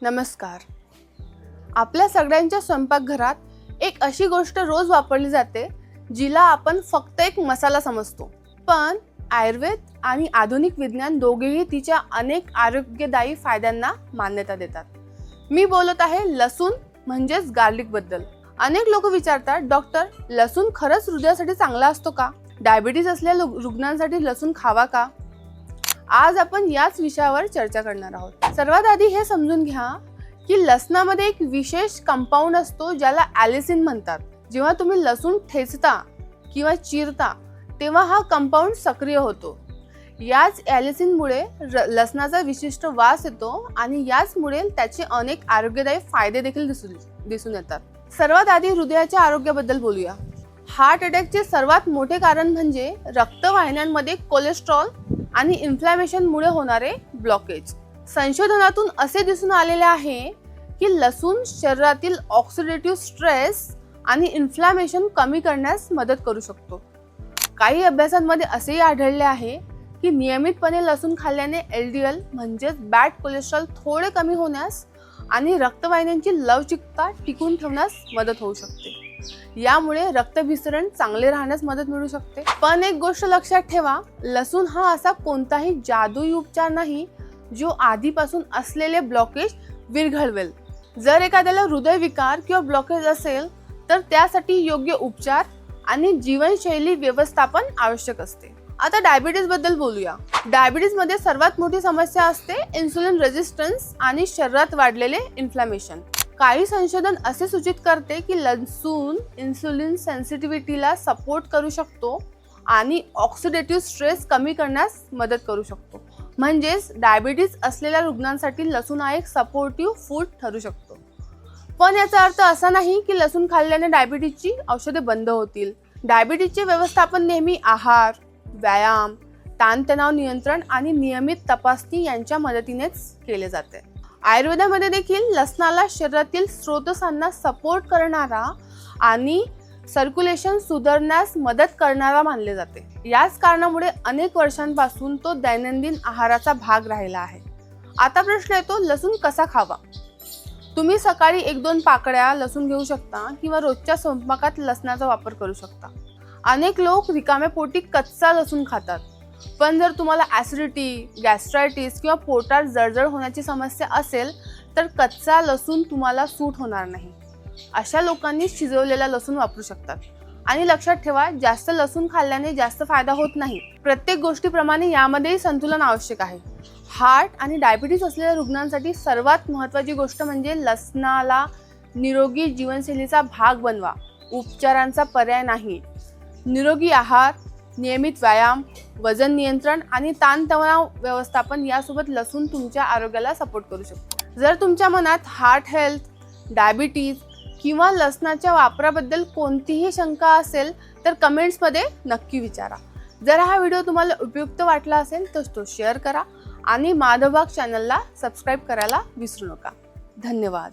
नमस्कार. आपल्या सगळ्यांच्या स्वयंपाकघरात एक अशी गोष्ट रोज वापरली जाते जिला आपण फक्त एक मसाला समजतो, पण आयुर्वेद आणि आधुनिक विज्ञान दोघेही तिच्या अनेक आरोग्यदायी फायद्यांना मान्यता देतात. मी बोलत आहे लसूण म्हणजेच गार्लिक बद्दल. अनेक लोक विचारतात, डॉक्टर, लसूण खरंच हृदयासाठी चांगला असतो का? डायबिटीज असलेल्या रुग्णांसाठी लसूण खावा का? आज आपण याच विषयावर चर्चा करणार आहोत. सर्वात आधी हे समजून घ्या की लसणामध्ये एक विशेष कंपाऊंड असतो ज्याला ॲलिसिन म्हणतात. जेव्हा तुम्ही लसूण ठेचता किंवा चिरता तेव्हा हा कंपाऊंड सक्रिय होतो. याच ॲलिसिनमुळे लसणाचा विशिष्ट वास येतो आणि याचमुळे त्याचे अनेक आरोग्यदायी फायदे देखील दिसून येतात. सर्वात आधी हृदयाच्या आरोग्याबद्दल बोलूया. हार्ट अटॅकचे सर्वात मोठे कारण म्हणजे रक्तवाहिन्यांमध्ये कोलेस्ट्रॉल आणि इन्फ्लॅमेशनमुळे होणारे ब्लॉकेज. संशोधनातून असे दिसून आलेले आहे की लसूण शरीरातील ऑक्सिडेटिव्ह स्ट्रेस आणि इन्फ्लॅमेशन कमी करण्यास मदत करू शकतो. काही अभ्यासांमध्ये असेही आढळले आहे की नियमितपणे लसूण खाल्ल्याने LDL म्हणजेच बॅड कोलेस्ट्रॉल थोडे कमी होण्यास आणि रक्तवाहिन्यांची लवचिकता टिकून ठेवण्यास मदत होऊ शकते. यामुळे रक्तभिसरण चांगले राहण्यास मदत मिळू शकते. पण एक गोष्ट लक्षात ठेवा, लसूण हा असा कोणताही जादुई उपचार नाही जो आधीपासून असलेले ब्लॉकेज विरघळवेल. जर एखाद्याला हृदयविकार किंवा ब्लॉकेज असेल तर त्यासाठी योग्य उपचार आणि जीवनशैली व्यवस्थापन आवश्यक असते. आता डायबिटीज बद्दल बोलूया. डायबिटीज मध्ये सर्वात मोठी समस्या असते इन्सुलिन रेझिस्टन्स आणि शरीरात वाढलेले इन्फ्लॅमेशन. काही संशोधन असे सूचित करते की लसूण इन्सुलिन सेन्सिटिव्हिटीला सपोर्ट करू शकतो आणि ऑक्सिडेटिव्ह स्ट्रेस कमी करण्यास मदत करू शकतो. म्हणजेच डायबिटीज असलेल्या रुग्णांसाठी लसूण हा एक सपोर्टिव्ह फूड ठरू शकतो. पण याचा अर्थ असा नाही की लसूण खाल्ल्याने डायबिटीजची औषधे बंद होतील. डायबिटीजचे व्यवस्थापन नेहमी आहार, व्यायाम, ताणतणाव नियंत्रण आणि नियमित तपासणी यांच्या मदतीनेच केले जाते. आयुर्वेदामध्ये देखील लसणाला शरीरातील स्रोतसांना सपोर्ट करणारा आणि सर्क्युलेशन सुधारण्यास मदत करणारा मानले जाते. याच कारणामुळे अनेक वर्षांपासून तो दैनंदिन आहाराचा भाग राहिला आहे. आता प्रश्न येतो, लसूण कसा खावा? तुम्ही सकाळी 1-2 पाकळ्या लसूण घेऊ शकता किंवा रोजच्या स्वयंपाकात लसणाचा वापर करू शकता. अनेक लोक रिकाम्या पोटी कच्चा लसूण खातात. पण जर तुम्हाला ॲसिडिटी, गॅस्ट्रायटिस किंवा पोटात जळजळ होण्याची समस्या असेल तर कच्चा लसूण तुम्हाला सूट होणार नाही. अशा लोकांनी शिजवलेला लसूण वापरू शकतात. आणि लक्षात ठेवा, जास्त लसूण खाल्ल्याने जास्त फायदा होत नाही. प्रत्येक गोष्टीप्रमाणे यामध्येही संतुलन आवश्यक आहे. हार्ट आणि डायबिटीज असलेल्या रुग्णांसाठी सर्वात महत्त्वाची गोष्ट म्हणजे लसणाला निरोगी जीवनशैलीचा भाग बनवा. उपचारांचा पर्याय नाही. निरोगी आहार, नियमित व्यायाम, वजन नियंत्रण आणि ताणतणाव व्यवस्थापन यासोबत लसूण तुमच्या आरोग्याला सपोर्ट करू शकतो. जर तुमच्या मनात हार्ट हेल्थ, डायबिटीज किंवा लसणाच्या वापराबद्दल कोणतीही शंका असेल तर कमेंट्समध्ये नक्की विचारा. जर हा व्हिडिओ तुम्हाला उपयुक्त वाटला असेल तर तो शेअर करा आणि माधवबाग चॅनलला सबस्क्राईब करायला विसरू नका. धन्यवाद.